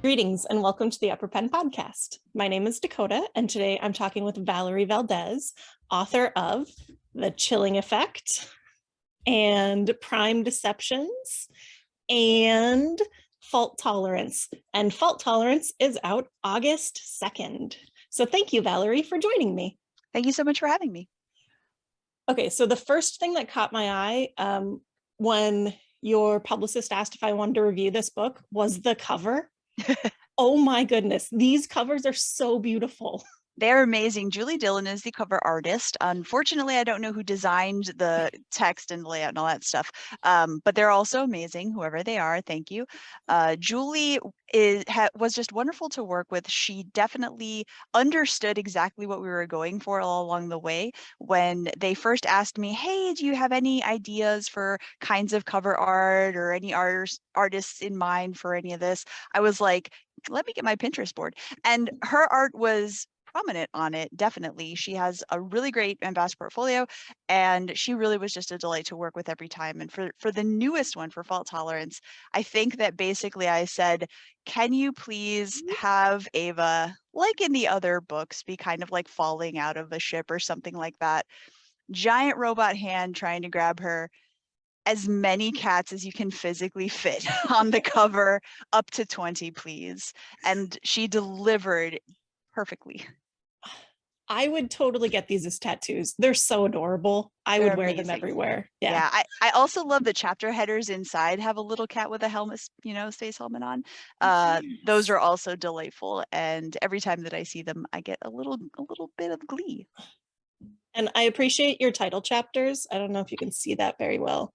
Greetings and welcome to the Upper Pen Podcast. My name is Dakota, and today I'm talking with Valerie Valdes, author of The Chilling Effect and Prime Deceptions and Fault Tolerance. And Fault Tolerance is out August 2nd. So thank you, Valerie, for joining me. Thank you so much for having me. Okay, so the first thing that caught my eye when your publicist asked if I wanted to review this book was the cover. Oh my goodness, these covers are so beautiful. They're amazing. Julie Dillon is the cover artist. Unfortunately, I don't know who designed the text and layout and all that stuff, but they're also amazing, whoever they are. Thank you. Julie was just wonderful to work with. She definitely understood exactly what we were going for all along the way. When they first asked me, hey, do you have any ideas for kinds of cover art or any artists in mind for any of this? I was like, let me get my Pinterest board. And her art was prominent on it, definitely. She has a really great and vast portfolio, and she really was just a delight to work with every time. And for the newest one, for Fault Tolerance, I think that basically I said, can you please have Ava, like in the other books, be kind of like falling out of a ship or something like that? Giant robot hand trying to grab her. As many cats as you can physically fit on the cover, up to 20, please. And she delivered perfectly. I would totally get these as tattoos. They're so adorable. I They're would wear them amazing. everywhere. Yeah, I also love the chapter headers inside have a little cat with a helmet, space helmet on. Those are also delightful, and every time that I see them, I get a little bit of glee. And I appreciate your title chapters. I don't know if you can see that very well.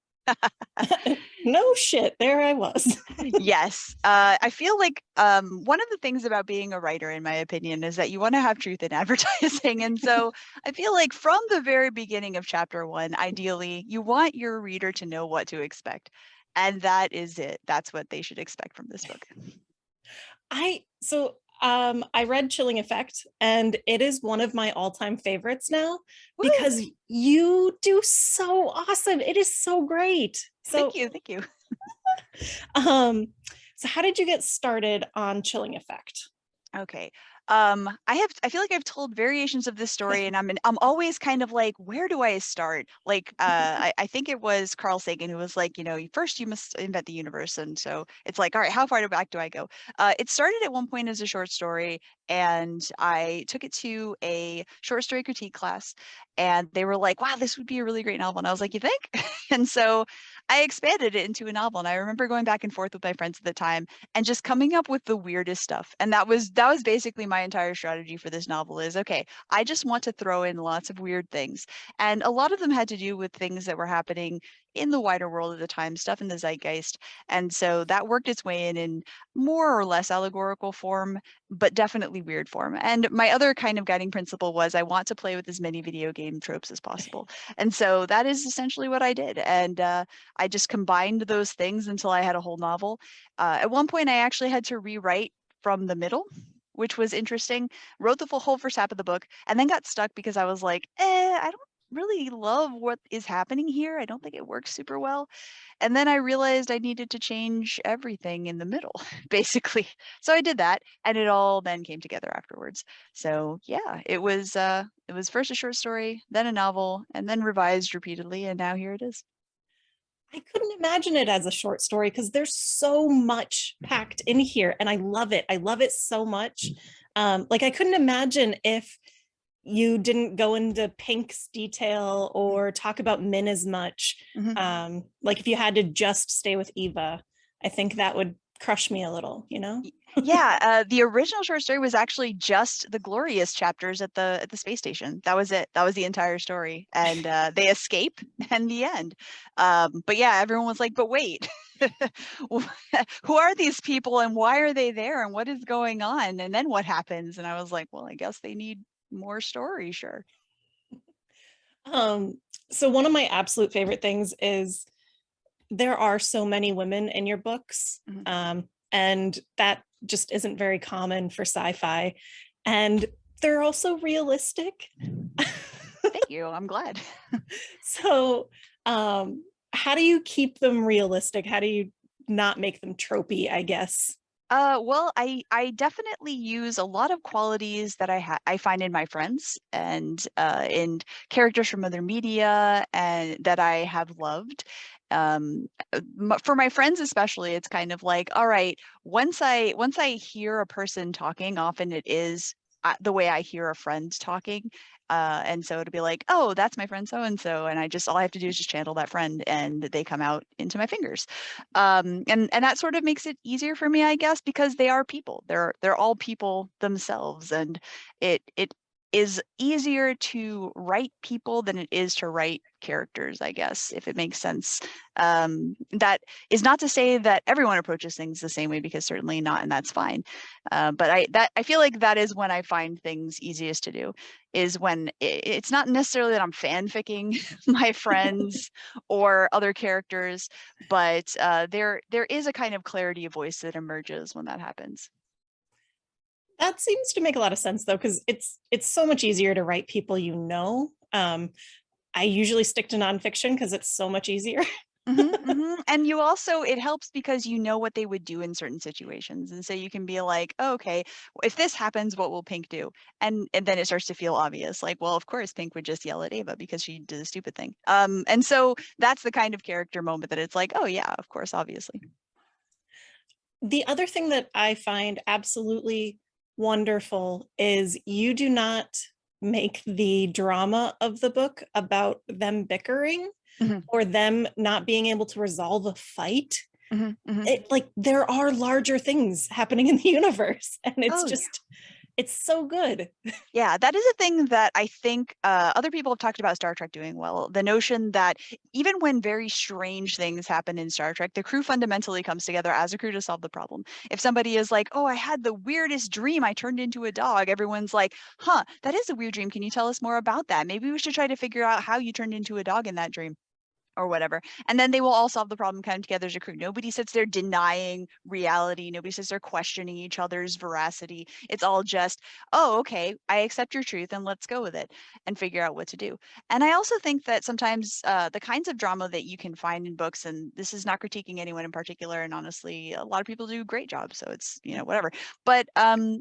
No shit, there I was. Yes, I feel like one of the things about being a writer, in my opinion, is that you want to have truth in advertising. And so I feel like from the very beginning of chapter 1, ideally, you want your reader to know what to expect. And that is it. That's what they should expect from this book. I read Chilling Effect, and it is one of my all-time favorites now. Woo! Because you do so awesome. It is so great. So thank you. So how did you get started on Chilling Effect? Okay. I feel like I've told variations of this story, and I'm always kind of like, where do I start? Like, I think it was Carl Sagan who was like, first you must invent the universe. And so it's like, all right, how far back do I go? It started at one point as a short story, and I took it to a short story critique class, and they were like, wow, this would be a really great novel. And I was like, you think? And so I expanded it into a novel. And I remember going back and forth with my friends at the time and just coming up with the weirdest stuff. And that was basically my entire strategy for this novel is, okay, I just want to throw in lots of weird things. And a lot of them had to do with things that were happening in the wider world at the time, stuff in the zeitgeist. And so that worked its way in more or less allegorical form, but definitely weird form. And my other kind of guiding principle was I want to play with as many video game tropes as possible. And so that is essentially what I did. And I just combined those things until I had a whole novel. At one point, I actually had to rewrite from the middle, which was interesting. Wrote the whole first half of the book and then got stuck because I was like, I don't really love what is happening here. I don't think it works super well. And then I realized I needed to change everything in the middle, basically. So I did that, and it all then came together afterwards. So yeah, it was first a short story, then a novel, and then revised repeatedly, and now here it is. I couldn't imagine it as a short story because there's so much packed in here, and I love it. I love it so much. Like I couldn't imagine if you didn't go into Pink's detail or talk about Min as much. Mm-hmm. Like if you had to just stay with Eva, I think that would crush me a little, Yeah, the original short story was actually just the glorious chapters at the space station. That was it. That was the entire story, and they escape and the end. But yeah, everyone was like, "But wait, who are these people and why are they there and what is going on and then what happens?" And I was like, "Well, I guess they need more story, sure." So one of my absolute favorite things is there are so many women in your books, mm-hmm. And that just isn't very common for sci-fi, and they're also realistic. Thank you. I'm glad. So how do you keep them realistic? How do you not make them tropey, I guess? Well, I definitely use a lot of qualities that I find in my friends and in characters from other media and that I have loved. For my friends especially, it's kind of like, all right, once I hear a person talking, often it is the way I hear a friend talking. And so it'll be like, oh, that's my friend so and so, and all I have to do is just channel that friend, and they come out into my fingers. And that sort of makes it easier for me, I guess, because they are people. They're all people themselves, and it is easier to write people than it is to write characters, I guess, if it makes sense. That is not to say that everyone approaches things the same way, because certainly not, and that's fine. But I feel like that is when I find things easiest to do, is when it's not necessarily that I'm fanficking my friends or other characters, but there is a kind of clarity of voice that emerges when that happens. That seems to make a lot of sense though, because it's so much easier to write people you know. I usually stick to nonfiction because it's so much easier. And you also, it helps because you know what they would do in certain situations. And so you can be like, oh, okay, if this happens, what will Pink do? And then it starts to feel obvious. Like, well, of course, Pink would just yell at Ava because she did a stupid thing. And so that's the kind of character moment that it's like, oh yeah, of course, obviously. The other thing that I find absolutely wonderful is you do not make the drama of the book about them bickering Mhm, or them not being able to resolve a fight. mhm, mhm. It like there are larger things happening in the universe, and it's Oh yeah. just it's so good. Yeah, that is a thing that I think other people have talked about Star Trek doing well. The notion that even when very strange things happen in Star Trek, the crew fundamentally comes together as a crew to solve the problem. If somebody is like, oh, I had the weirdest dream, I turned into a dog, everyone's like, huh, that is a weird dream. Can you tell us more about that? Maybe we should try to figure out how you turned into a dog in that dream, or whatever. And then they will all solve the problem kind of together as a crew. Nobody sits there denying reality. Nobody sits there questioning each other's veracity. It's all just, oh, okay, I accept your truth and let's go with it and figure out what to do. And I also think that sometimes the kinds of drama that you can find in books, and this is not critiquing anyone in particular, and honestly, a lot of people do great jobs, so it's, whatever. But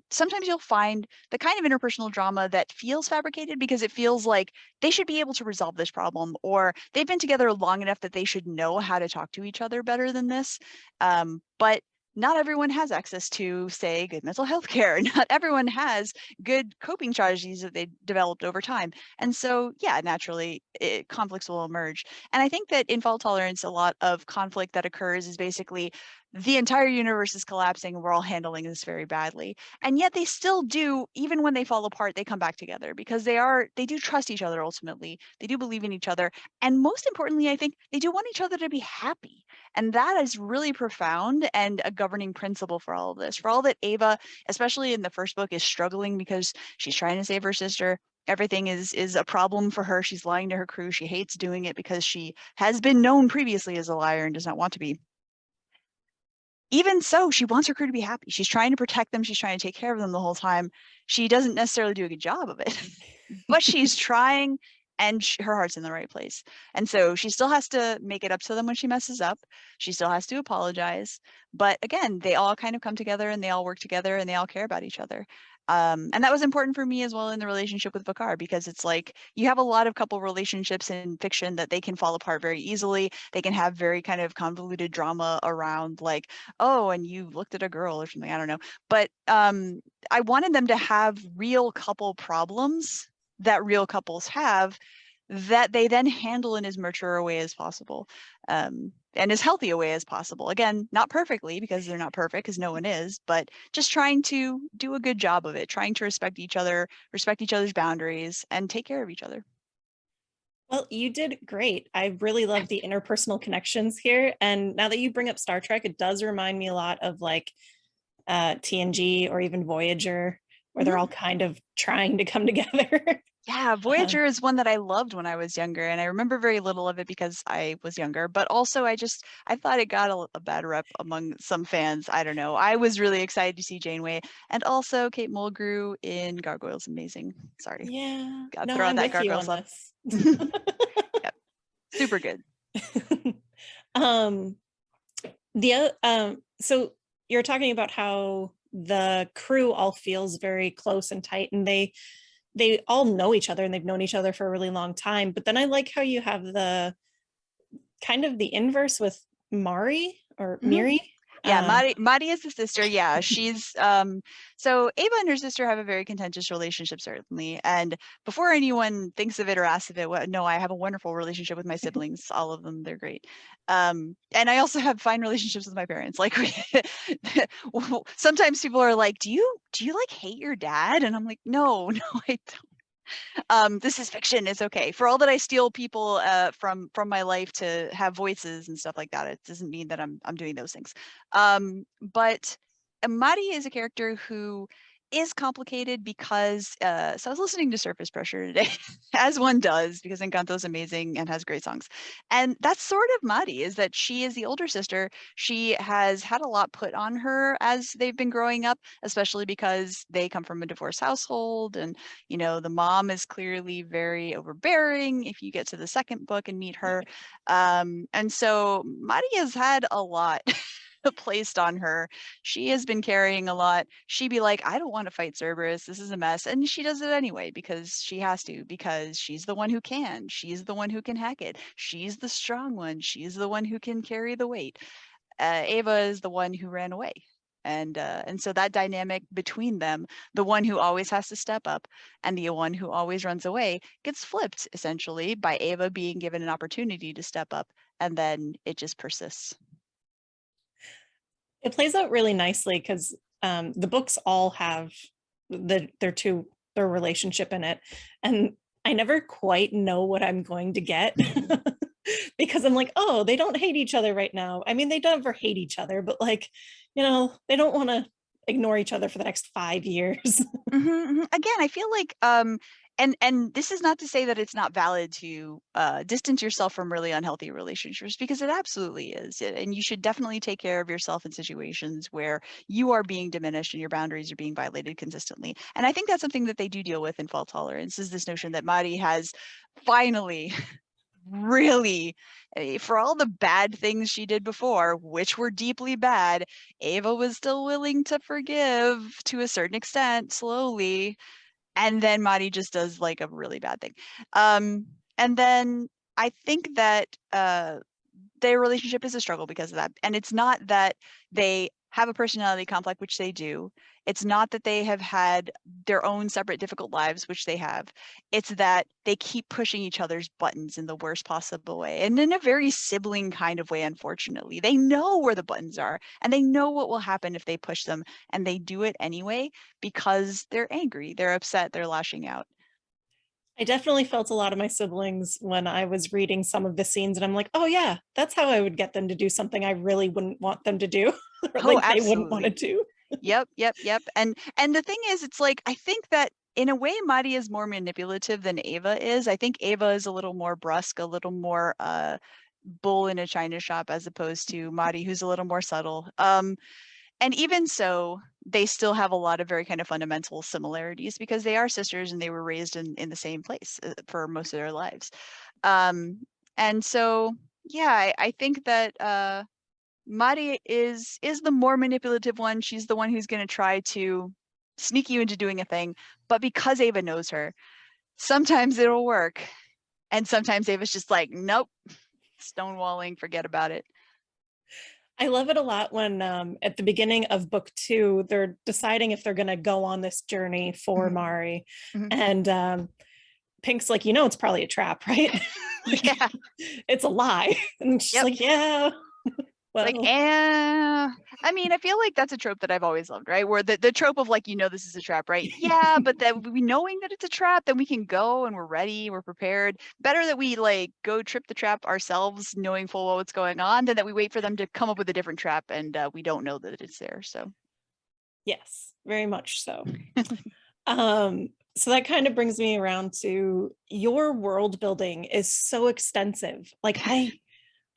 sometimes you'll find the kind of interpersonal drama that feels fabricated because it feels like they should be able to resolve this problem, or they've been together long enough that they should know how to talk to each other better than this. But not everyone has access to, say, good mental health care. Not everyone has good coping strategies that they developed over time. And so, yeah, naturally, conflicts will emerge. And I think that in Fault Tolerance, a lot of conflict that occurs is basically the entire universe is collapsing and we're all handling this very badly. And yet they still do, even when they fall apart, they come back together because they do trust each other ultimately. They do believe in each other. And most importantly, I think they do want each other to be happy. And that is really profound and a governing principle for all of this. For all that Ava, especially in the first book, is struggling because she's trying to save her sister. Everything is a problem for her. She's lying to her crew. She hates doing it because she has been known previously as a liar and does not want to be. Even so, she wants her crew to be happy. She's trying to protect them. She's trying to take care of them the whole time. She doesn't necessarily do a good job of it, but she's trying, and her heart's in the right place. And so she still has to make it up to them when she messes up. She still has to apologize. But again, they all kind of come together and they all work together and they all care about each other. And that was important for me as well in the relationship with Bakar, because it's like you have a lot of couple relationships in fiction that they can fall apart very easily. They can have very kind of convoluted drama around like, oh, and you looked at a girl or something, I don't know. But I wanted them to have real couple problems that real couples have that they then handle in as mature a way as possible, and as healthy a way as possible. Again, not perfectly, because they're not perfect, because no one is, but just trying to do a good job of it, trying to respect each other, respect each other's boundaries, and take care of each other. Well, you did great. I really love the interpersonal connections here. And now that you bring up Star Trek, it does remind me a lot of like TNG or even Voyager, where they're all kind of trying to come together. Yeah, Voyager is one that I loved when I was younger, and I remember very little of it because I was younger, but also I thought it got a bad rep among some fans. I don't know. I was really excited to see Janeway, and also Kate Mulgrew in Gargoyles Amazing. Sorry. Yeah, Gotta no, throw out I'm that with you Gargoyles on love. this. Yep. Super good. um, so you're talking about how the crew all feels very close and tight, and they all know each other and they've known each other for a really long time. But then I like how you have the kind of the inverse with Mari or Mhm. Miri. Yeah, Mari is the sister. Yeah, she's so Ava and her sister have a very contentious relationship, certainly. And before anyone thinks of it or asks of it, no, I have a wonderful relationship with my siblings. All of them, they're great. And I also have fine relationships with my parents. Like sometimes people are like, do you like hate your dad? And I'm like, no, no, I this is fiction. It's okay. For all that I steal people from my life to have voices and stuff like that, it doesn't mean that I'm doing those things. But Mari is a character who is complicated because so I was listening to Surface Pressure today, as one does, because Encanto's amazing and has great songs. And that's sort of Mari, is that she is the older sister. She has had a lot put on her as they've been growing up, especially because they come from a divorced household, and the mom is clearly very overbearing if you get to the second book and meet her. And so Mari has had a lot placed on her. She has been carrying a lot. She'd be like, I don't want to fight Cerberus. This is a mess. And she does it anyway because she has to, because she's the one who can. She's the one who can hack it. She's the strong one. She's the one who can carry the weight. Ava is the one who ran away. And so that dynamic between them, the one who always has to step up and the one who always runs away, gets flipped essentially by Ava being given an opportunity to step up, and then it just persists. It plays out really nicely because the books all have their relationship in it, and I never quite know what I'm going to get because I'm like, oh, they don't hate each other right now. I mean, they don't ever hate each other, but like, they don't want to ignore each other for the next 5 years. Again, I feel like and this is not to say that it's not valid to distance yourself from really unhealthy relationships, because it absolutely is. And you should definitely take care of yourself in situations where you are being diminished and your boundaries are being violated consistently. And I think that's something that they do deal with in Fault Tolerance, is this notion that Mari has finally really, for all the bad things she did before, which were deeply bad, Ava was still willing to forgive to a certain extent, slowly. And then Mari just does like a really bad thing. And then I think that their relationship is a struggle because of that. And it's not that they have a personality conflict, which they do. It's not that they have had their own separate difficult lives, which they have. It's that they keep pushing each other's buttons in the worst possible way, and in a very sibling kind of way, unfortunately. They know where the buttons are, and they know what will happen if they push them, and they do it anyway because they're angry, they're upset, they're lashing out. I definitely felt a lot of my siblings when I was reading some of the scenes, and I'm like, oh yeah, that's how I would get them to do something I really wouldn't want them to do, or Oh, like they wouldn't want to absolutely. do. Yep. And the thing is, it's like, I think that in a way, Mari is more manipulative than Ava is. I think Ava is a little more brusque, a little more bull in a china shop, as opposed to Mari, who's a little more subtle. And even so, they still have a lot of very kind of fundamental similarities because they are sisters and they were raised in the same place for most of their lives. And so, yeah, I think that Mari is the more manipulative one. She's the one who's going to try to sneak you into doing a thing. But because Ava knows her, sometimes it'll work. And sometimes Ava's just like, nope, stonewalling, forget about it. I love it a lot when at the beginning of book 2, they're deciding if they're going to go on this journey for Mhm, Mari. mhm. And Pink's like, it's probably a trap, right? Like, Yeah. it's a lie. And she's Yep. like, yeah, Like, well, I mean, I feel like that's a trope that I've always loved, right? Where the trope of like, this is a trap, right? Yeah, but that we knowing that it's a trap, then we can go and we're ready, we're prepared. Better that we like go trip the trap ourselves, knowing full well what's going on, than that we wait for them to come up with a different trap and we don't know that it's there. So, yes, very much so. So that kind of brings me around to your world building is so extensive. Like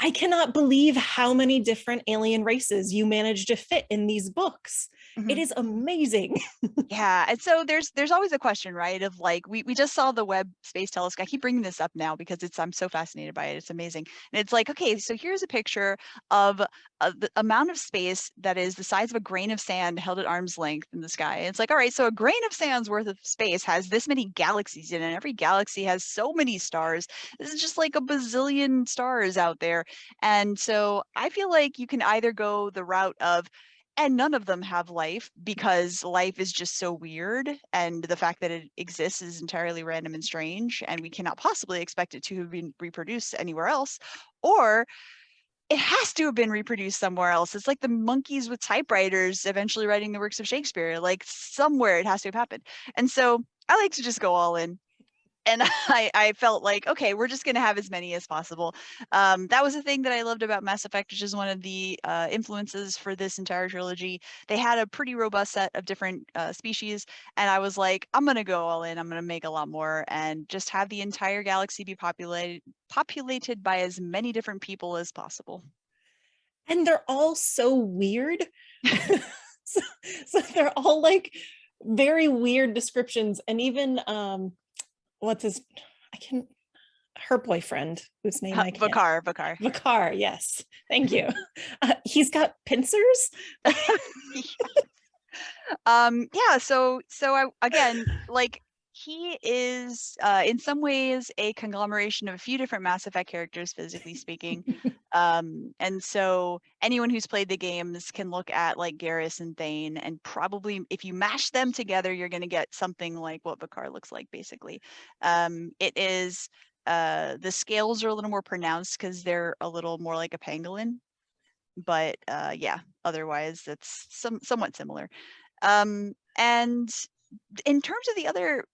I cannot believe how many different alien races you managed to fit in these books. It Mhm. is amazing. Yeah, and so there's always a question, right? Of like we just saw the Webb Space Telescope. I keep bringing this up now because I'm so fascinated by it. It's amazing. And it's like, okay, so here's a picture of the amount of space that is the size of a grain of sand held at arm's length in the sky. And it's like, all right, so a grain of sand's worth of space has this many galaxies in it. And every galaxy has so many stars. This is just like a bazillion stars out there. And so I feel like you can either go the route of and none of them have life because life is just so weird, and the fact that it exists is entirely random and strange, and we cannot possibly expect it to have been reproduced anywhere else. Or it has to have been reproduced somewhere else. It's like the monkeys with typewriters eventually writing the works of Shakespeare. Like somewhere it has to have happened. And so I like to just go all in. And I felt like, okay, we're just going to have as many as possible. That was the thing that I loved about Mass Effect, which is one of the influences for this entire trilogy. They had a pretty robust set of different species, and I was like, I'm going to go all in. I'm going to make a lot more and just have the entire galaxy be populated by as many different people as possible. And they're all so weird. so, so they're all like very weird descriptions. And even what's his I can her boyfriend, whose name I can't. Vakar. Vakar, yes. Thank you. He's got pincers. Yeah, so I again, like he is in some ways a conglomeration of a few different Mass Effect characters, physically speaking. And so anyone who's played the games can look at like Garrus and Thane, and probably if you mash them together, you're going to get something like what Vakar looks like, basically. It is the scales are a little more pronounced because they're a little more like a pangolin, but yeah, otherwise it's somewhat similar. And in terms of the other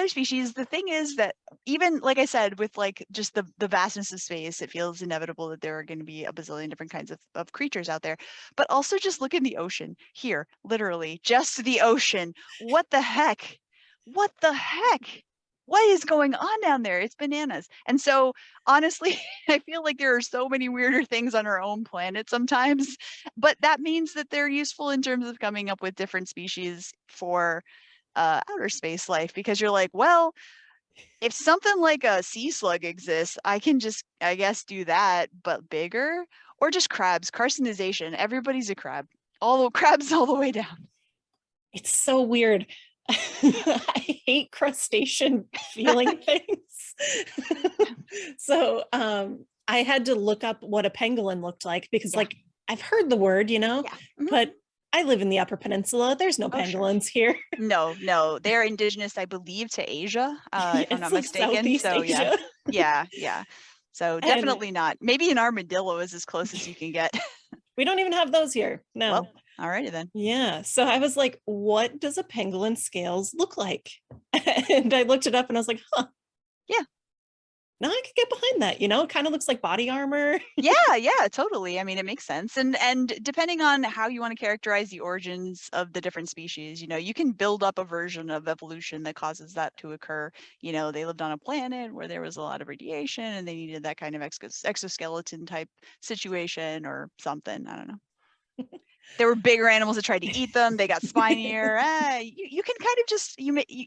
species, the thing is that even like I said, with like just the vastness of space, it feels inevitable that there are going to be a bazillion different kinds of creatures out there. But also just look in the ocean here, literally, just the ocean. What the heck? What the heck? What is going on down there? It's bananas. And so honestly, I feel like there are so many weirder things on our own planet sometimes, but that means that they're useful in terms of coming up with different species for outer space life, because you're like, well, if something like a sea slug exists, I can just, I guess, do that, but bigger. Or just crabs, carcinization. Everybody's a crab. All the crabs all the way down. It's so weird. I hate crustacean feeling things. So I had to look up what a pangolin looked like because Yeah. like I've heard the word, Yeah. but I live in the Upper Peninsula. There's no Oh, sure. pangolins here. No, they're indigenous, I believe, to Asia, if I'm It's not like mistaken. Southeast So yeah, Asia. yeah. So And definitely not. Maybe an armadillo is as close as you can get. we don't even have those here. Well, No. alrighty then. Yeah. So I was like, what does a pangolin scales look like? And I looked it up and I was like, huh, Yeah. now I could get behind that. It kind of looks like body armor. Yeah, totally. I mean, it makes sense. And depending on how you want to characterize the origins of the different species, you can build up a version of evolution that causes that to occur. They lived on a planet where there was a lot of radiation and they needed that kind of exoskeleton type situation or something. I don't know. There were bigger animals that tried to eat them. They got spinier. You can kind of just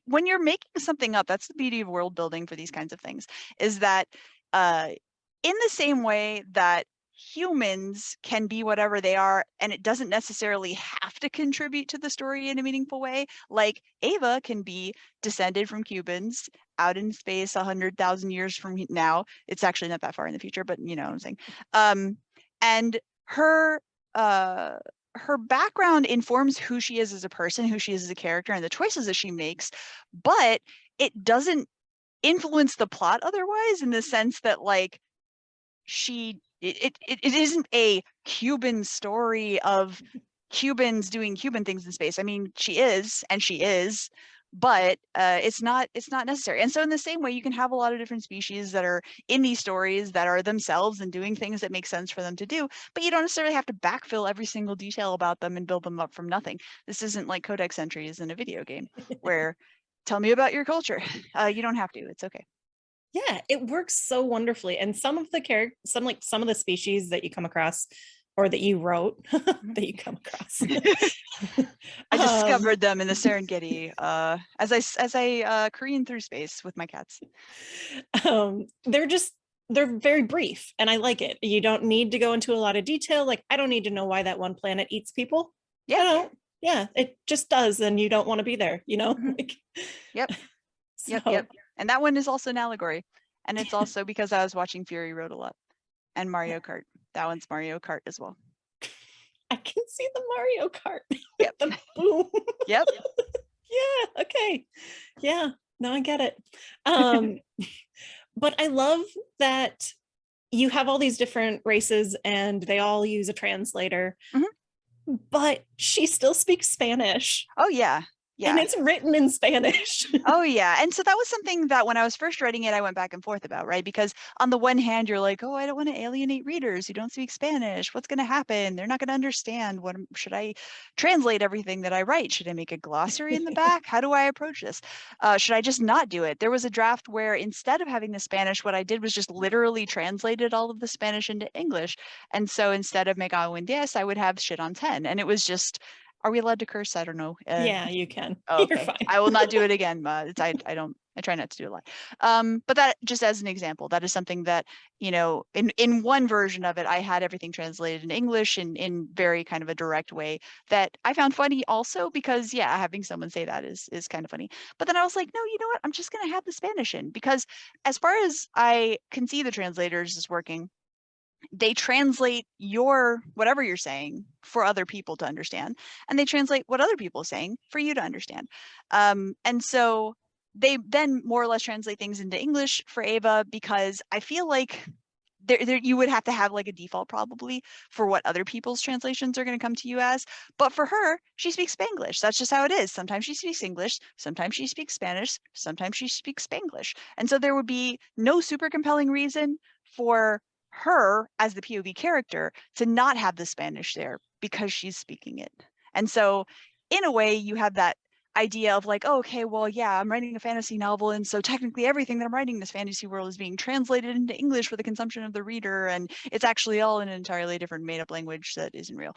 when you're making something up. That's the beauty of world building for these kinds of things, is that in the same way that humans can be whatever they are, and it doesn't necessarily have to contribute to the story in a meaningful way. Like Ava can be descended from Cubans out in space 100,000 years from now. It's actually not that far in the future, but you know what I'm saying. And her her background informs who she is as a person, who she is as a character, and the choices that she makes, but it doesn't influence the plot otherwise, in the sense that like it isn't a Cuban story of Cubans doing Cuban things in space. I mean, she is, but it's not necessary. And so in the same way, you can have a lot of different species that are in these stories that are themselves and doing things that make sense for them to do, but you don't necessarily have to backfill every single detail about them and build them up from nothing. This isn't like codex entries in a video game where tell me about your culture. You don't have to. It's okay. Yeah, it works so wonderfully. And some of the some of the species that you come across or that you wrote that you come across. I um, discovered them in the Serengeti as I careen through space with my cats. they're just they're very brief and I like it. You don't need to go into a lot of detail. Like I don't need to know why that one planet eats people. Yeah. I don't. Yeah, it just does, and you don't want to be there, you know? Mhm. Like Yep. Yep. so Yep. And that one is also an allegory. And it's also because I was watching Fury Road a lot and Mario Kart. That one's Mario Kart as well. I can see the Mario Kart with Yep. the boom. Yep. Yeah, okay. Yeah, now I get it. Um, but I love that you have all these different races and they all use a translator, Mhm. but she still speaks Spanish Oh yeah. and Yeah. it's written in Spanish. Oh yeah. And so that was something that when I was first writing it, I went back and forth about, right? Because on the one hand, you're like, oh, I don't want to alienate readers who don't speak Spanish. What's going to happen? They're not going to understand. Should I translate everything that I write? Should I make a glossary in the back? How do I approach this? Should I just not do it? There was a draft where instead of having the Spanish, what I did was just literally translated all of the Spanish into English. And so instead of me cago en diez, I would have shit on 10. And it was just, are we allowed to curse? I don't know. Yeah, you can. Oh, You're okay. fine. I will not do it again. I try not to do a lot. But that just as an example, that is something that, in one version of it, I had everything translated in English in very kind of a direct way that I found funny also because yeah, having someone say that is kind of funny. But then I was like, no, you know what? I'm just gonna have the Spanish in because as far as I can see the translators is working, they translate your whatever you're saying for other people to understand, and they translate what other people are saying for you to understand. And so they then more or less translate things into English for Ava because I feel like there you would have to have like a default probably for what other people's translations are going to come to you as. But for her, she speaks Spanglish. That's just how it is. Sometimes she speaks English, sometimes she speaks Spanish, sometimes she speaks Spanglish. And so there would be no super compelling reason for her as the POV character to not have the Spanish there because she's speaking it. And so in a way you have that idea of like, oh, okay, well, yeah, I'm writing a fantasy novel, and so technically everything that I'm writing in this fantasy world is being translated into English for the consumption of the reader, and it's actually all in an entirely different made-up language that isn't real,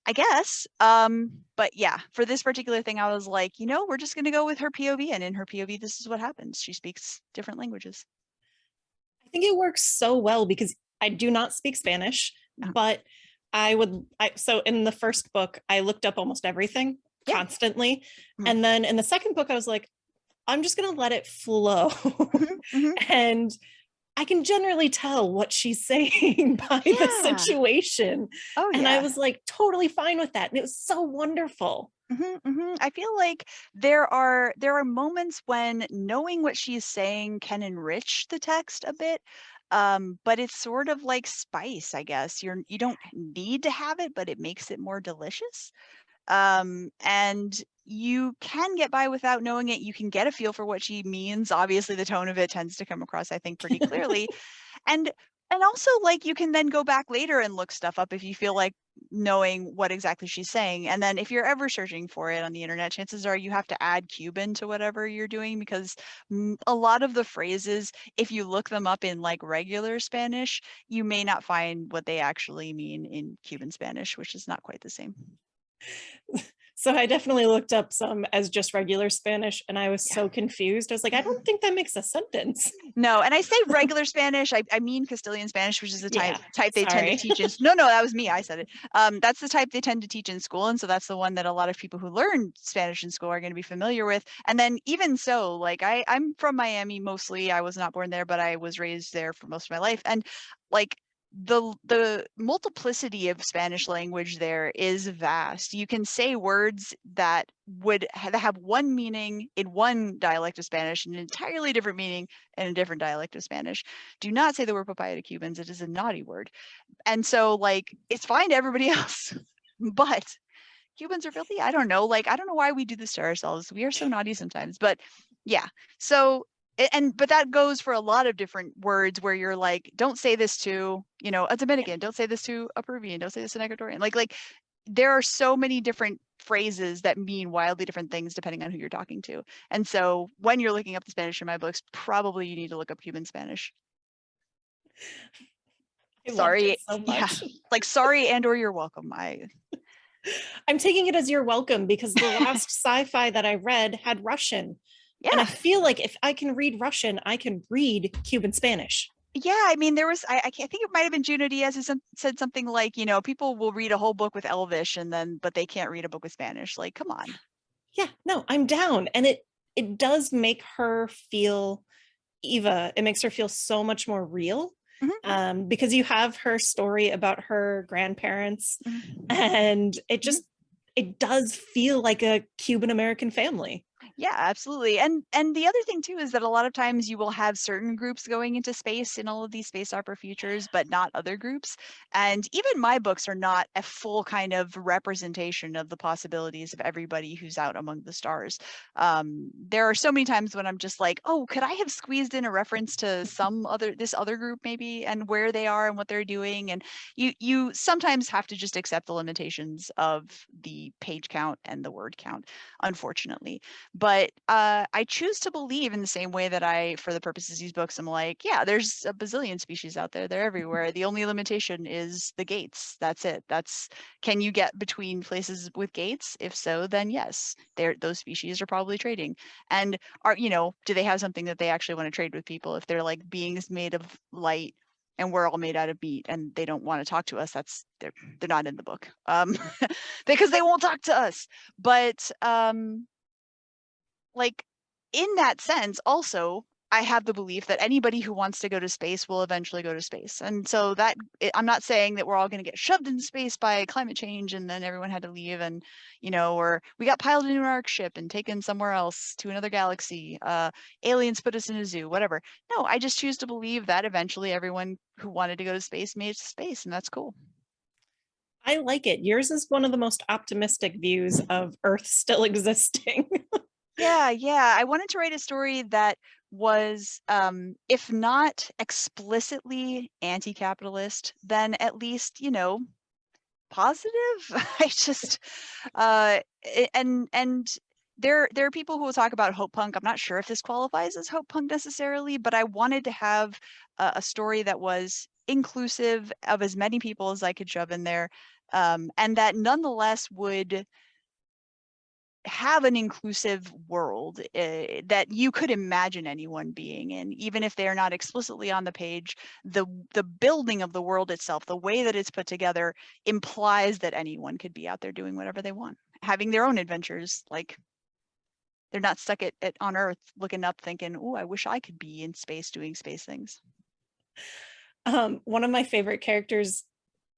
I guess. But yeah, for this particular thing, I was like, we're just going to go with her POV, and in her POV, this is what happens. She speaks different languages. I think it works so well because I do not speak Spanish, Uh, but so in the first book, I looked up almost everything yeah. constantly. Mhm. And then in the second book, I was like, I'm just going to let it flow. Mhm, mhm. And I can generally tell what she's saying by the Yeah. situation. Oh, And I yeah. was like totally fine with that. And it was so wonderful. I feel like there are moments when knowing what she's saying can enrich the text a bit, but it's sort of like spice, I guess. You don't need to have it, but it makes it more delicious. And you can get by without knowing it. You can get a feel for what she means. Obviously, the tone of it tends to come across, I think, pretty clearly. And also like you can then go back later and look stuff up if you feel like knowing what exactly she's saying. And then if you're ever searching for it on the internet, chances are you have to add Cuban to whatever you're doing because a lot of the phrases, if you look them up in like regular Spanish, you may not find what they actually mean in Cuban Spanish, which is not quite the same. So I definitely looked up some as just regular Spanish and I was Yeah. so confused. I was like, I don't think that makes a sentence. No, and I say regular Spanish, I mean Castilian Spanish, which is the type they tend to Sorry. teach in. No, that was me. I said it. That's the type they tend to teach in school, and so that's the one that a lot of people who learn Spanish in school are going to be familiar with. And then even so, like I'm from Miami mostly. I was not born there, but I was raised there for most of my life, and like the multiplicity of Spanish language there is vast. You can say words that would have one meaning in one dialect of Spanish and an entirely different meaning in a different dialect of Spanish. Do not say the word papaya to Cubans. It is a naughty word. And so like it's fine to everybody else. But Cubans are really, I don't know, like I don't know why we do this to ourselves. We are so naughty sometimes. But yeah. So but that goes for a lot of different words where you're like, don't say this to, a Dominican, don't say this to a Peruvian, don't say this to an Ecuadorian. Like there are so many different phrases that mean wildly different things depending on who you're talking to. And so when you're looking up the Spanish in my books, probably you need to look up Cuban-Spanish. I loved it Sorry. so Yeah. much. Like, sorry and or you're welcome. I'm taking it as you're welcome because the last sci-fi that I read had Russian. And I Yeah. feel like if I can read Russian, I can read Cuban-Spanish. Yeah, I mean, there was, I think it might have been Junot Diaz who said something like, you know, people will read a whole book with Elvish and then, but they can't read a book with Spanish. Like, come on. Yeah, no, I'm down. And it does make her feel, Eva, it makes her feel so much more real. Because you have her story about her grandparents, and it does feel like a Cuban American family. Yeah, absolutely. And the other thing too is that a lot of times you will have certain groups going into space in all of these space opera futures, but not other groups. And even my books are not a full kind of representation of the possibilities of everybody who's out among the stars. There are so many times when I'm just like, oh, could I have squeezed in a reference to this other group maybe, and where they are and what they're doing? And you sometimes have to just accept the limitations of the page count and the word count, unfortunately. But I choose to believe in the same way that for the purposes of these books, I'm like, yeah, there's a bazillion species out there. They're everywhere. The only limitation is the gates. That's it. Can you get between places with gates? If so, then yes, those species are probably trading. And do they have something that they actually want to trade with people? If they're like beings made of light and we're all made out of meat and they don't want to talk to us, they're not in the book. Because they won't talk to us. But like, in that sense, also, I have the belief that anybody who wants to go to space will eventually go to space. And so I'm not saying that we're all going to get shoved into space by climate change and then everyone had to leave and, or we got piled into an Ark ship and taken somewhere else to another galaxy. Aliens put us in a zoo, whatever. No, I just choose to believe that eventually everyone who wanted to go to space made it to space, and that's cool. I like it. Yours is one of the most optimistic views of Earth still existing. Yeah. I wanted to write a story that was, if not explicitly anti-capitalist, then at least, positive. I just, and there are people who will talk about hope punk. I'm not sure if this qualifies as hope punk necessarily, but I wanted to have a story that was inclusive of as many people as I could shove in there, and that nonetheless would have an inclusive world that you could imagine anyone being in, even if they're not explicitly on the page. The building of the world itself, the way that it's put together, implies that anyone could be out there doing whatever they want, having their own adventures. Like, they're not stuck on Earth looking up thinking, oh, I wish I could be in space doing space things. One of my favorite characters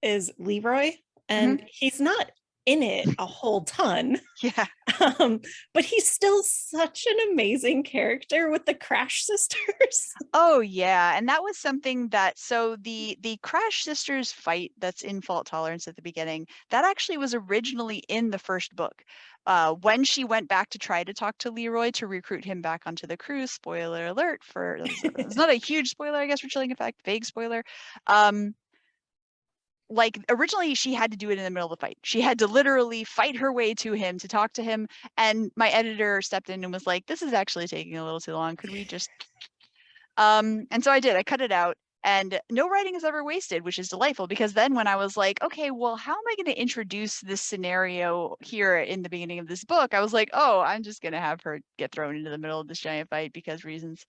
is Leroy, and he's not in it a whole ton. Yeah. But he's still such an amazing character with the Crash sisters. Oh yeah, and that was something that, so the Crash sisters fight that's in Fault Tolerance at the beginning, that actually was originally in the first book. When she went back to try to talk to Leroy to recruit him back onto the crew, spoiler alert it's not a huge spoiler, I guess, for Chilling Effect, vague spoiler. Like, originally she had to do it in the middle of the fight. She had to literally fight her way to him to talk to him. And my editor stepped in and was like, this is actually taking a little too long. Could we just, and so I did, I cut it out, and no writing is ever wasted, which is delightful, because then when I was like, okay, well, how am I going to introduce this scenario here in the beginning of this book? I was like, oh, I'm just going to have her get thrown into the middle of this giant fight because reasons.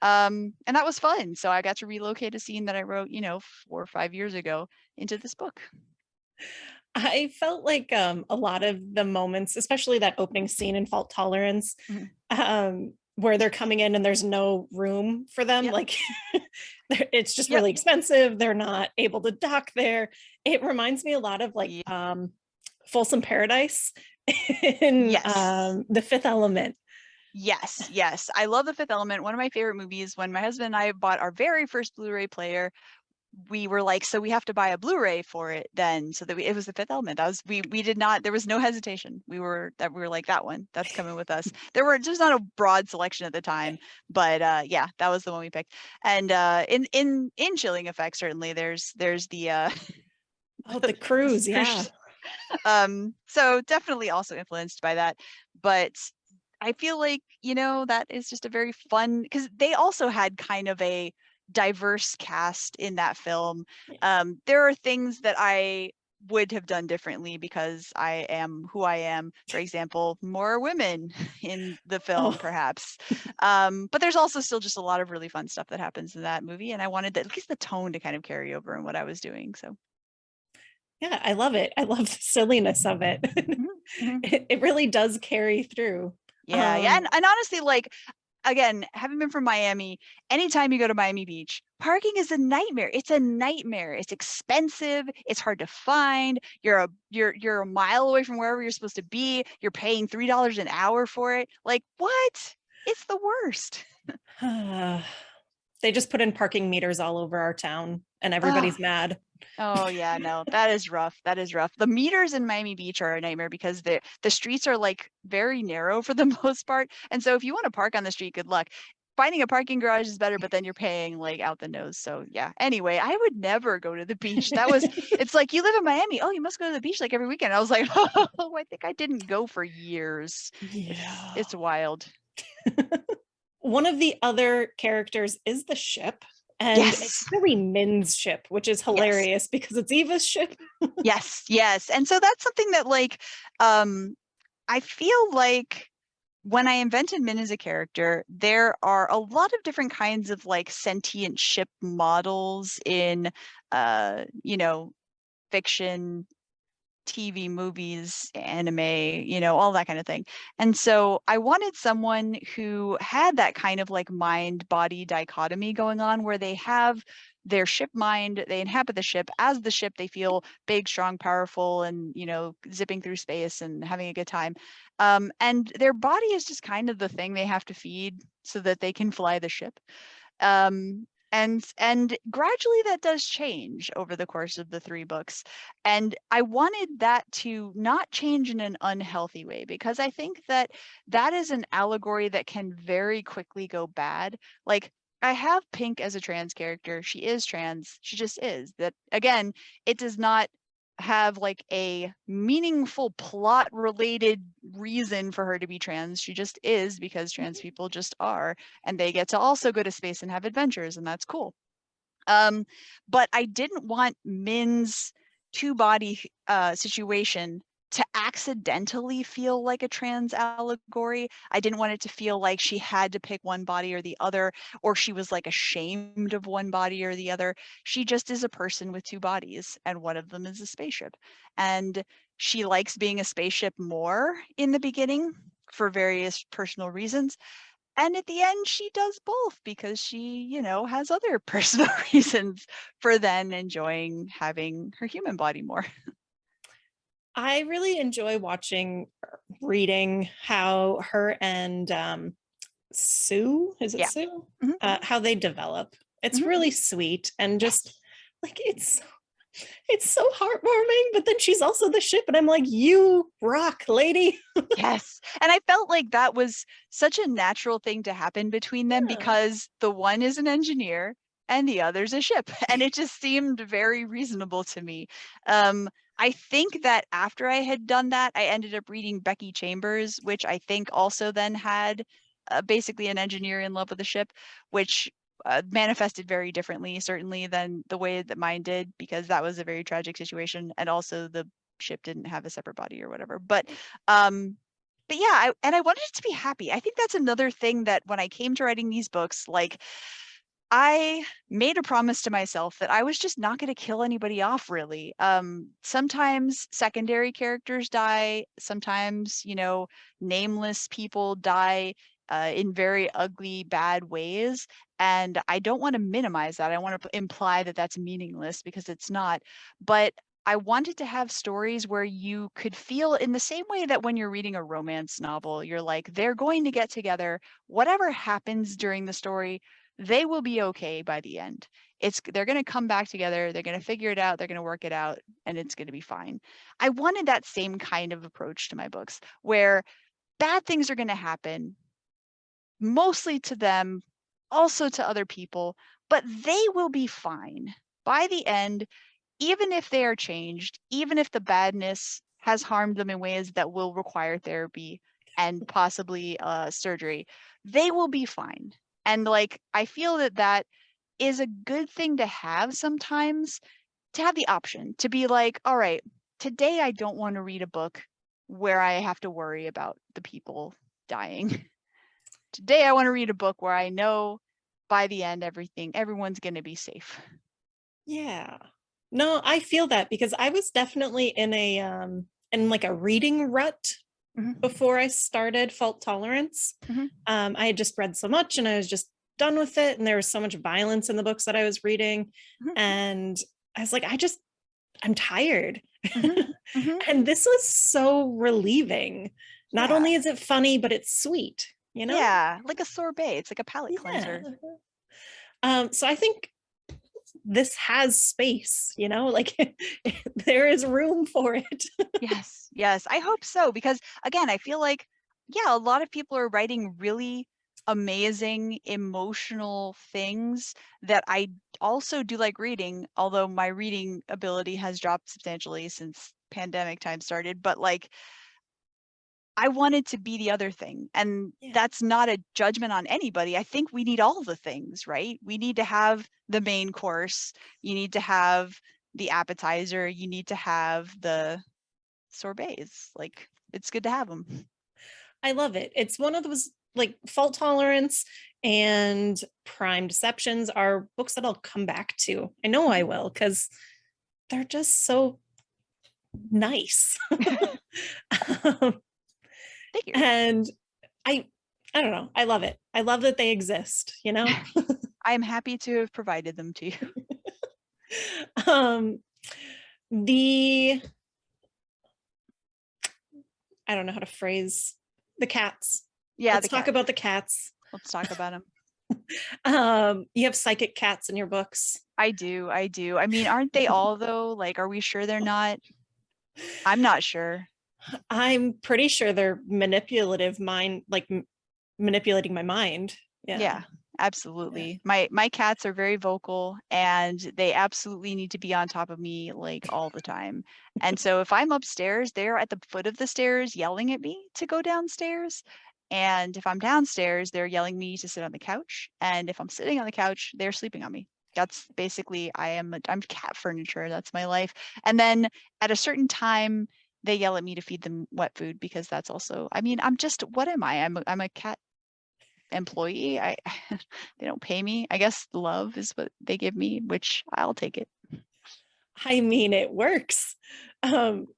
And that was fun. So I got to relocate a scene that I wrote, 4 or 5 years ago into this book. I felt like a lot of the moments, especially that opening scene in Fault Tolerance, where they're coming in and there's no room for them, like it's just really expensive. They're not able to dock there. It reminds me a lot of like Folsom Paradise in The Fifth Element. Yes. I love The Fifth Element. One of my favorite movies. When my husband and I bought our very first Blu-ray player, we were like, so we have to buy a Blu-ray for it then, so that it was The Fifth Element. That was, we did not, there was no hesitation. We were like, that one, that's coming with us. There's not a broad selection at the time, but yeah, that was the one we picked. And in Chilling Effect, certainly there's the the cruise, So definitely also influenced by that. But I feel like, that is just a very fun, because they also had kind of a diverse cast in that film. There are things that I would have done differently because I am who I am. For example, more women in the film, Oh, perhaps. But there's also still just a lot of really fun stuff that happens in that movie, and I wanted at least the tone to kind of carry over in what I was doing. So yeah, I love it. I love the silliness of it. mhm, mhm. It really does carry through. Yeah, yeah, Um, and honestly, like, again, having been from Miami, anytime you go to Miami Beach, parking is a nightmare. It's a nightmare. It's expensive. It's hard to find. You're a mile away from wherever you're supposed to be. You're paying $3 an hour for it. Like, what? It's the worst. they just put in parking meters all over our town and Oh, everybody's mad. oh yeah, no, that is rough. That is rough. The meters in Miami Beach are a nightmare because the streets are like very narrow for the most part. And so if you want to park on the street, good luck. Finding a parking garage is better, but then you're paying like out the nose. So yeah. Anyway, I would never go to the beach. It's like, you live in Miami. Oh, you must go to the beach like every weekend. I was like, oh, I think I didn't go for years. Yeah. It's wild. One of the other characters is the ship, and it's Yes. really Min's ship, which is Yes. hilarious because it's Eva's ship. Yes. Yes. And so that's something that like, um, I feel like when I invented Min as a character, there are a lot of different kinds of like sentient ship models in fiction, TV, movies, anime, all that kind of thing. And so I wanted someone who had that kind of like mind body dichotomy going on where they have their ship mind, they inhabit the ship. As the ship, they feel big, strong, powerful, and, zipping through space and having a good time. And their body is just kind of the thing they have to feed so that they can fly the ship. And gradually that does change over the course of the 3 books, and I wanted that to not change in an unhealthy way, because I think that that is an allegory that can very quickly go bad. Like, I have Pink as a trans character. She is trans. She just is. That, again, it does not have like a meaningful plot related reason for her to be trans. She just is, because trans people just are, and they get to also go to space and have adventures, and that's cool. But I didn't want Min's two-body situation to accidentally feel like a trans allegory. I didn't want it to feel like she had to pick one body or the other, or she was like ashamed of one body or the other. She just is a person with two bodies, and one of them is a spaceship. And she likes being a spaceship more in the beginning for various personal reasons. And at the end, she does both because she, has other personal reasons for then enjoying having her human body more. I really enjoy reading how her and Sue, is it Yeah. Sue? Mhm, How they develop. It's mhm. really sweet and Yes. just like it's so heartwarming, but then she's also the ship and I'm like, you rock, lady. Yes. And I felt like that was such a natural thing to happen between them, Yeah. because the one is an engineer and the other's a ship. And it just seemed very reasonable to me. I think that after I had done that, I ended up reading Becky Chambers, which I think also then had basically an engineer in love with the ship, which manifested very differently, certainly, than the way that mine did, because that was a very tragic situation. And also the ship didn't have a separate body or whatever. Um, but yeah, I wanted it to be happy. I think that's another thing that when I came to writing these books, like, I made a promise to myself that I was just not going to kill anybody off, really. Sometimes secondary characters die. Sometimes, nameless people die in very ugly, bad ways. And I don't want to minimize that. I want to imply that that's meaningless, because it's not. But I wanted to have stories where you could feel, in the same way that when you're reading a romance novel, you're like, they're going to get together. Whatever happens during the story, they will be okay by the end. They're going to come back together, they're going to figure it out, they're going to work it out, and it's going to be fine. I wanted that same kind of approach to my books, where bad things are going to happen, mostly to them, also to other people, but they will be fine by the end, even if they are changed, even if the badness has harmed them in ways that will require therapy and possibly surgery, they will be fine. And like, I feel that that is a good thing to have sometimes, to have the option to be like, all right, today I don't want to read a book where I have to worry about the people dying. Today I want to read a book where I know by the end everyone's going to be safe. Yeah. No, I feel that because I was definitely in like a reading rut before I started Fault Tolerance. Mhm. I had just read so much and I was just done with it. And there was so much violence in the books that I was reading. Mhm. And I was like, I'm tired. Mhm. Mhm. And this was so relieving. Not Yeah. only is it funny, but it's sweet, you know? Yeah, like a sorbet. It's like a palate Yeah. cleanser. So I think this has space, you know, like there is room for it. Yes, yes, I hope so, because again, I feel like, yeah, a lot of people are writing really amazing emotional things that I also do like reading, although my reading ability has dropped substantially since pandemic time started, but like I wanted to be the other thing. And Yeah. that's not a judgment on anybody. I think we need all the things, right? We need to have the main course. You need to have the appetizer. You need to have the sorbets. Like, it's good to have them. I love it. It's one of those like Fault Tolerance and Prime Deceptions are books that I'll come back to. I know I will because they're just so nice. Um, Thank you. and I I don't know. I love it. I love that they exist, you know? I am happy to have provided them to you. um the I don't know how to phrase the cats. Yeah, Let's the talk cat. about the cats. Let's talk about them. You have psychic cats in your books. I do. I do. I mean, aren't they all though? Like, are we sure they're not? I'm not sure. I'm pretty sure they're manipulative mind, like manipulating my mind. Yeah. Yeah, Yeah. absolutely. My cats are very vocal and they absolutely need to be on top of me like all the time. And so if I'm upstairs, they're at the foot of the stairs yelling at me to go downstairs. And if I'm downstairs, they're yelling me to sit on the couch. And if I'm sitting on the couch, they're sleeping on me. That's basically I'm cat furniture. That's my life. And then at a certain time, they yell at me to feed them wet food because that's also, I mean, I'm just, what am I? I'm a cat employee. I they don't pay me. I guess love is what they give me, which I'll take it. I mean, it works.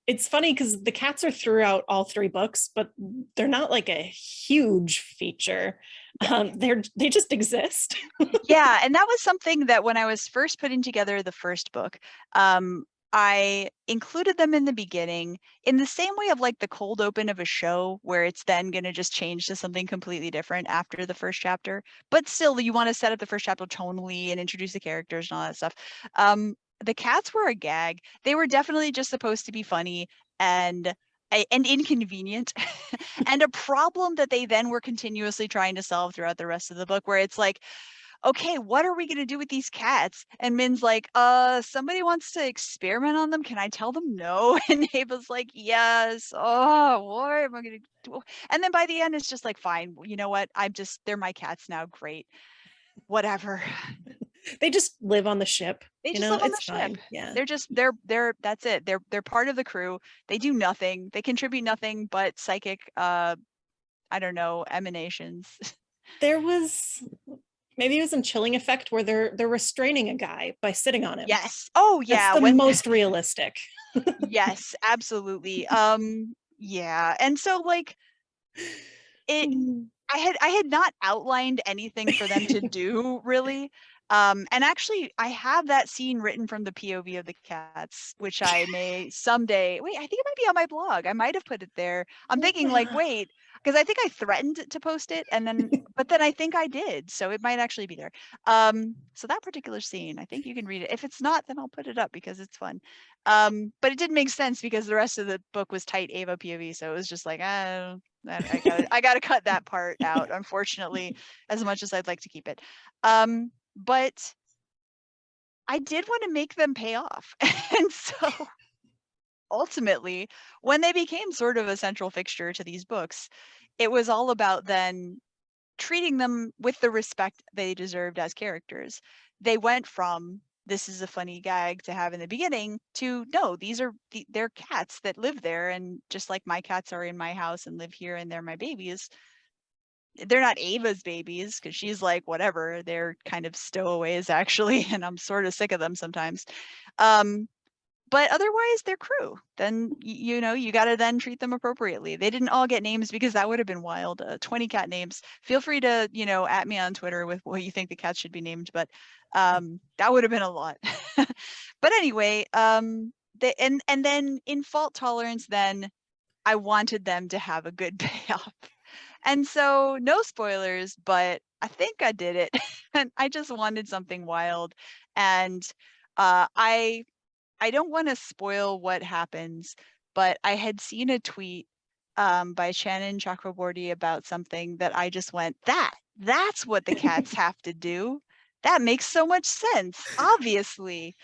It's funny because the cats are throughout all three books, but they're not like a huge feature. Yeah. They just exist. Yeah, and that was something that when I was first putting together the first book, I included them in the beginning in the same way of like the cold open of a show where it's then going to just change to something completely different after the first chapter. But still, you want to set up the first chapter tonally and introduce the characters and all that stuff. The cats were a gag. They were definitely just supposed to be funny and and inconvenient and a problem that they then were continuously trying to solve throughout the rest of the book, where it's like, okay, what are we going to do with these cats? And Min's like, somebody wants to experiment on them. Can I tell them no? And Ava's like, yes. Oh, what am I going to do? And then by the end, it's just like, fine, you know what? They're my cats now. Great. Whatever. They just live on the ship. They You just know, live on the it's ship. fine. Yeah. That's it. They're part of the crew. They do nothing. They contribute nothing but psychic, I don't know, emanations. There was maybe it was in Chilling Effect where they're restraining a guy by sitting on him. Yes. Oh That's yeah. the When most realistic. yes, absolutely. Yeah. And so like it I had not outlined anything for them to do really. And actually I have that scene written from the POV of the cats, which I may someday, wait, I think it might be on my blog. I might have put it there. I'm thinking like, Yeah. wait, because I think I threatened to post it and then but then I think I did. So it might actually be there. So that particular scene, I think you can read it. If it's not, then I'll put it up because it's fun. But it didn't make sense because the rest of the book was tight Ava POV. So it was just like, I gotta cut that part out, unfortunately, as much as I'd like to keep it. But I did want to make them pay off. And so ultimately, when they became sort of a central fixture to these books, it was all about then treating them with the respect they deserved as characters. They went from this is a funny gag to have in the beginning to no, these are they're cats that live there, and just like my cats are in my house and live here and they're my babies. They're not Ava's babies because she's like whatever. They're kind of stowaways actually, and I'm sort of sick of them sometimes. But otherwise they're crew. Then you know, you got to then treat them appropriately. They didn't all get names because that would have been wild. 20 cat names. Feel free to, you know, at me on Twitter with what you think the cats should be named, but that would have been a lot. But anyway, and then in Fault Tolerance, then I wanted them to have a good payoff. And so no spoilers, but I think I did it. And I just wanted something wild. And I don't want to spoil what happens, but I had seen a tweet by Shannon Chakraborty about something that I just went, that's what the cats have to do. That makes so much sense, obviously.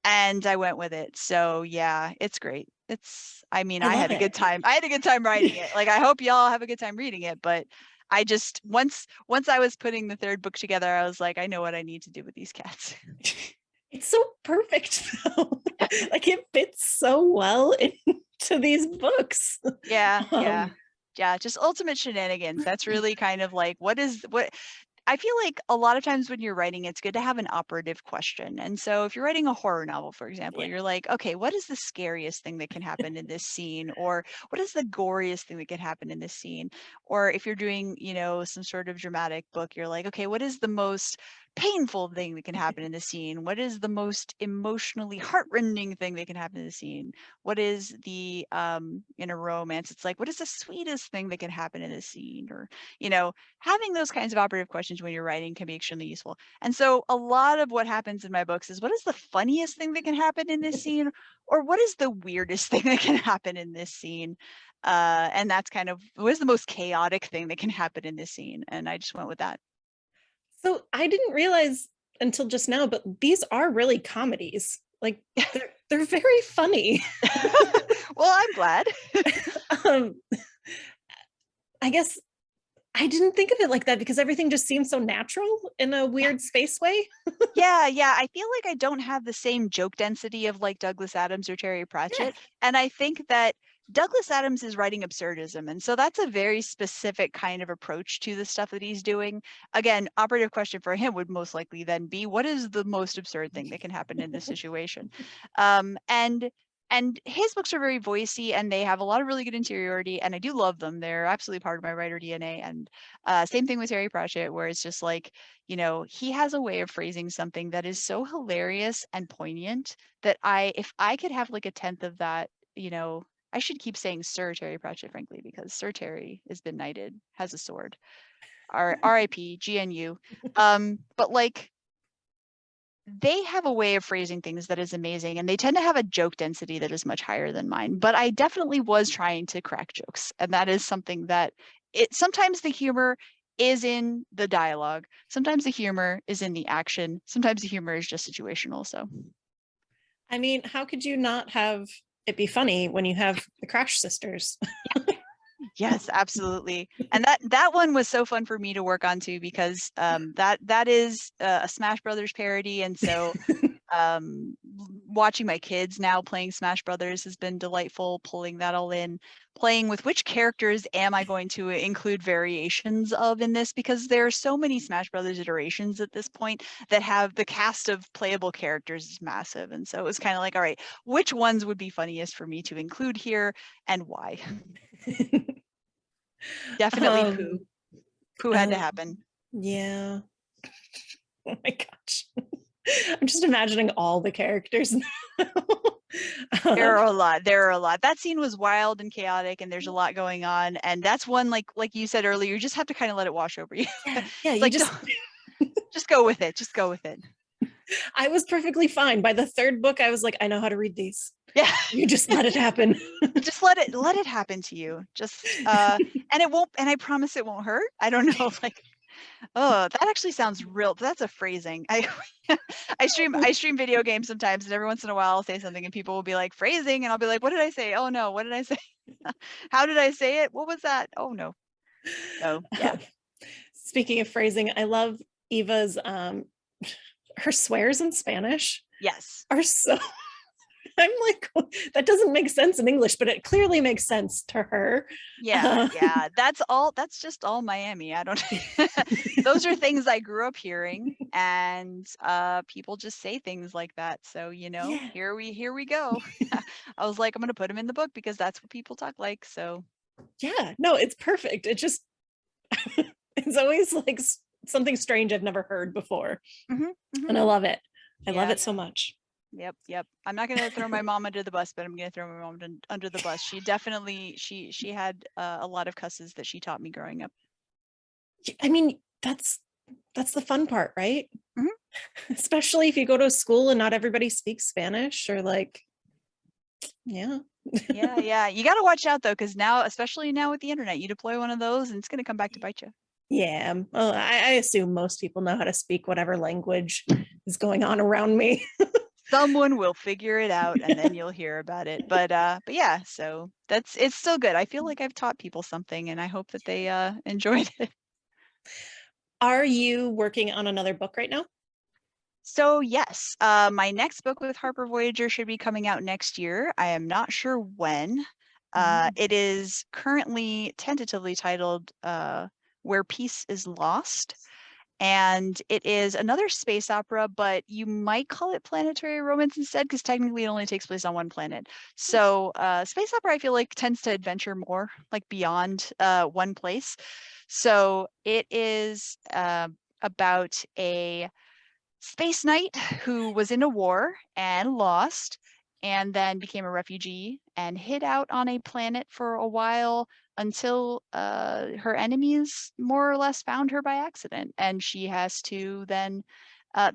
And I went with it. So yeah, it's great. I mean, I I love had a good it. time. I had a good time writing it. Like, I hope y'all have a good time reading it. But I just, once I was putting the third book together, I was like, I know what I need to do with these cats. It's so perfect though. Like it fits so well into these books. Yeah, yeah. Um, Yeah, just ultimate shenanigans. That's really kind of like what I feel like a lot of times when you're writing, it's good to have an operative question. And so if you're writing a horror novel, for example, yeah. you're like, okay, what is the scariest thing that can happen in this scene? Or what is the goriest thing that can happen in this scene? Or if you're doing, you know, some sort of dramatic book, you're like, okay, what is the most painful thing that can happen in the scene? What is the most emotionally heartrending thing that can happen in the scene? What is the in a romance, it's like, what is the sweetest thing that can happen in the scene? Or, you know, having those kinds of operative questions when you're writing can be extremely useful. And so a lot of what happens in my books is, what is the funniest thing that can happen in this scene? Or what is the weirdest thing that can happen in this scene? And that's kind of, what is the most chaotic thing that can happen in this scene? And I just went with that. So I didn't realize until just now, but these are really comedies. Like they're very funny. Well, I'm glad. um, I guess I didn't think of it like that because everything just seems so natural in a Yeah. weird space way. Yeah. I feel like I don't have the same joke density of like Douglas Adams or Terry Yeah. Pratchett. And I think that Douglas Adams is writing absurdism. And so that's a very specific kind of approach to the stuff that he's doing. Again, operative question for him would most likely then be, what is the most absurd thing that can happen in this situation? And his books are very voicey and they have a lot of really good interiority, and I do love them. They're absolutely part of my writer DNA. And same thing with Terry Pratchett, where it's just like, you know, he has a way of phrasing something that is so hilarious and poignant that if I could have like a tenth of that, you know, I should keep saying Sir Terry Pratchett, frankly, because Sir Terry has been knighted, has a sword. R.I.P. GNU. But like, they have a way of phrasing things that is amazing, and they tend to have a joke density that is much higher than mine. But I definitely was trying to crack jokes, and that is something that sometimes the humor is in the dialogue, sometimes the humor is in the action, sometimes the humor is just situational. So I mean, how could you not have it be funny when you have the Crash sisters? yes, absolutely. And that one was so fun for me to work on too, because that is a Smash Brothers parody, and so watching my kids now playing Smash Brothers has been delightful, pulling that all in, playing with which characters am I going to include variations of in this, because there are so many Smash Brothers iterations at this point that have the cast of playable characters is massive. And so it was kind of like, all right, which ones would be funniest for me to include here and why? Definitely Pooh. um, Pooh had to happen. yeah. Oh my gosh. I'm just imagining all the characters now. There are a lot. There are a lot. That scene was wild and chaotic, and there's a lot going on. And that's one, like you said earlier, you just have to kind of let it wash over you. Yeah, It's you like, just just go with it. Just go with it. I was perfectly fine. By the third book, I was like, I know how to read these. Yeah. You just let it happen. Just let it happen to you. Just and it won't, and I promise it won't hurt. I don't know, like Oh, that actually sounds real. That's a phrasing. I stream video games sometimes, and every once in a while I'll say something and people will be like, phrasing, and I'll be like, what did I say? Oh no, what did I say? How did I say it? What was that? Oh no. So yeah. Speaking of phrasing, I love Eva's her swears in Spanish Yes. are so I'm like, that doesn't make sense in English, but it clearly makes sense to her. Yeah, yeah. That's just all Miami. I don't those are things I grew up hearing, and people just say things like that. So, Yeah. here we go. I was like, I'm gonna put them in the book because that's what people talk like. So Yeah. No, it's perfect. It just it's always like something strange I've never heard before. mhm, mhm. And I love it. I love Yeah, it so much. yep, yep. I'm not gonna throw my mom under the bus, but I'm gonna throw my mom under the bus. She definitely she had a lot of cusses that she taught me growing up. I mean, that's the fun part, right? Mhm. Especially if you go to a school and not everybody speaks Spanish or like, yeah. Yeah, yeah. You got to watch out though, because now, especially now with the internet, you deploy one of those and it's going to come back to bite you. Yeah. Well, I assume most people know how to speak whatever language is going on around me. Someone will figure it out and then you'll hear about it. But yeah, so it's still good. I feel like I've taught people something and I hope that they enjoyed it. Are you working on another book right now? So yes, my next book with Harper Voyager should be coming out next year. I am not sure when. It is currently tentatively titled Where Peace is Lost. And it is another space opera, but you might call it planetary romance instead, because technically it only takes place on one planet. So space opera, I feel like, tends to adventure more, like beyond one place. So it is about a space knight who was in a war and lost, and then became a refugee and hid out on a planet for a while until her enemies more or less found her by accident, and she has to then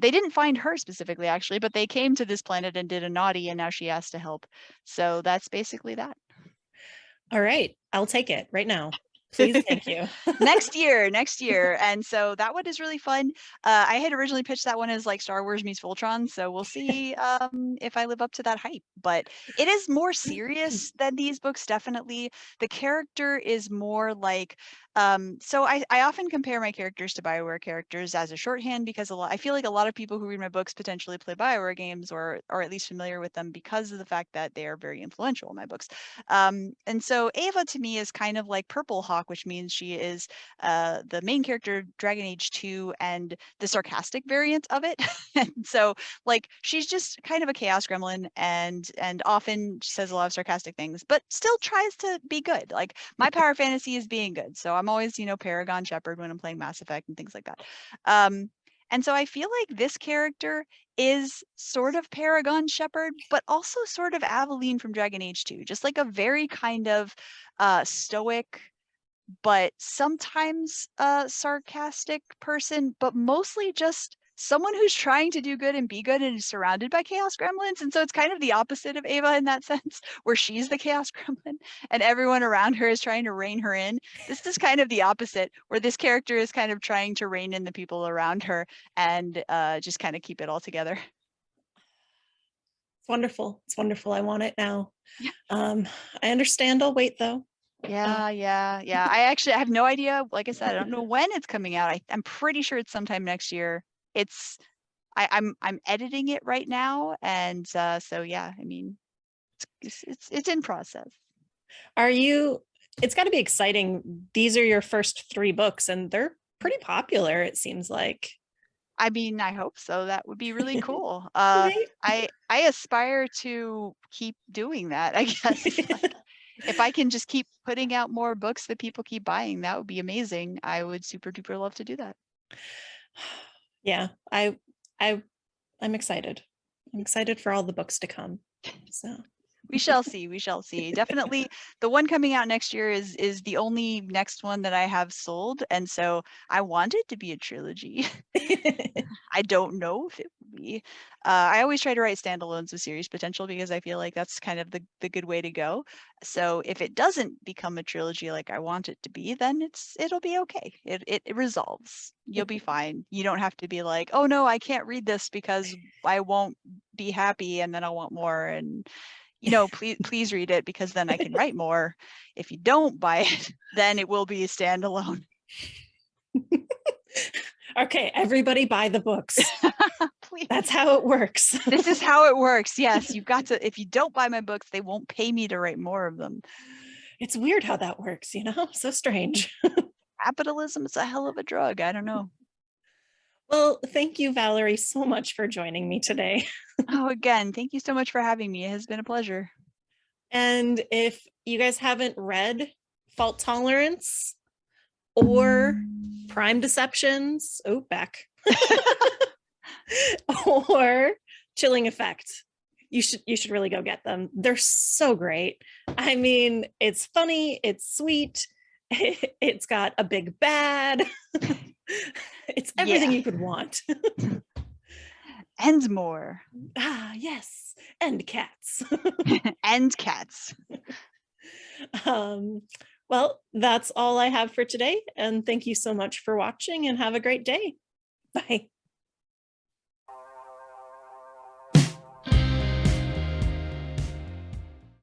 they didn't find her specifically actually, but they came to this planet and did a naughty, and now she has to help. So that's basically that. All right. I'll take it right now. Please. Thank you. Next year. And so that one is really fun. I had originally pitched that one as like Star Wars meets Voltron, so we'll see if I live up to that hype. But it is more serious than these books, definitely. The character is more like so I often compare my characters to BioWare characters as a shorthand, because I feel like a lot of people who read my books potentially play BioWare games, or are at least familiar with them because of the fact that they are very influential in my books. And so Ava to me is kind of like Purple Hawk, which means she is the main character of Dragon Age 2 and the sarcastic variant of it. And so like she's just kind of a chaos gremlin, and often says a lot of sarcastic things, but still tries to be good. Like my power fantasy is being good. So I'm always, Paragon Shepherd when I'm playing Mass Effect and things like that. And so I feel like this character is sort of Paragon Shepherd, but also sort of Aveline from Dragon Age 2, just like a very kind of stoic, but sometimes sarcastic person, but mostly just someone who's trying to do good and be good and is surrounded by chaos gremlins. And so it's kind of the opposite of Ava in that sense, where she's the chaos gremlin and everyone around her is trying to rein her in. This is kind of the opposite, where this character is kind of trying to rein in the people around her and just kind of keep it all together. It's wonderful. It's wonderful. I want it now. I understand. I'll wait though. Yeah. I have no idea. Like I said, I don't know when it's coming out. I'm pretty sure it's sometime next year. It's I'm editing it right now, and so yeah. I mean, it's in process. Are you? It's got to be exciting. These are your first three books, and they're pretty popular. It seems like. I mean, I hope so. That would be really cool. Right? I aspire to keep doing that, I guess. Like, if I can just keep putting out more books that people keep buying, that would be amazing. I would super duper love to do that. Yeah, I I'm excited. I'm excited for all the books to come. So We shall see. We shall see. Definitely, the one coming out next year is the only next one that I have sold, and so I want it to be a trilogy. I don't know if it be. I always try to write standalones with series potential because I feel like that's kind of the good way to go. So if it doesn't become a trilogy like I want it to be, then it'll be okay. It resolves. You'll be fine. You don't have to be like, oh no, I can't read this because I won't be happy and then I'll want more. And please read it because then I can write more. If you don't buy it, then it will be a standalone. Okay, everybody buy the books. Please. That's how it works. This is how it works. Yes, you've got to, if you don't buy my books, they won't pay me to write more of them. It's weird how that works, so strange. Capitalism is a hell of a drug. I don't know. Well, thank you, Valerie, so much for joining me today. Oh, again, thank you so much for having me. It has been a pleasure. And if you guys haven't read Fault Tolerance or Prime Deceptions, or Chilling Effect, you should really go get them. They're so great. I mean, it's funny, it's sweet, it's got a big bad. It's everything you could want. And more. Yes, and cats. And cats. Well, that's all I have for today. And thank you so much for watching and have a great day. Bye.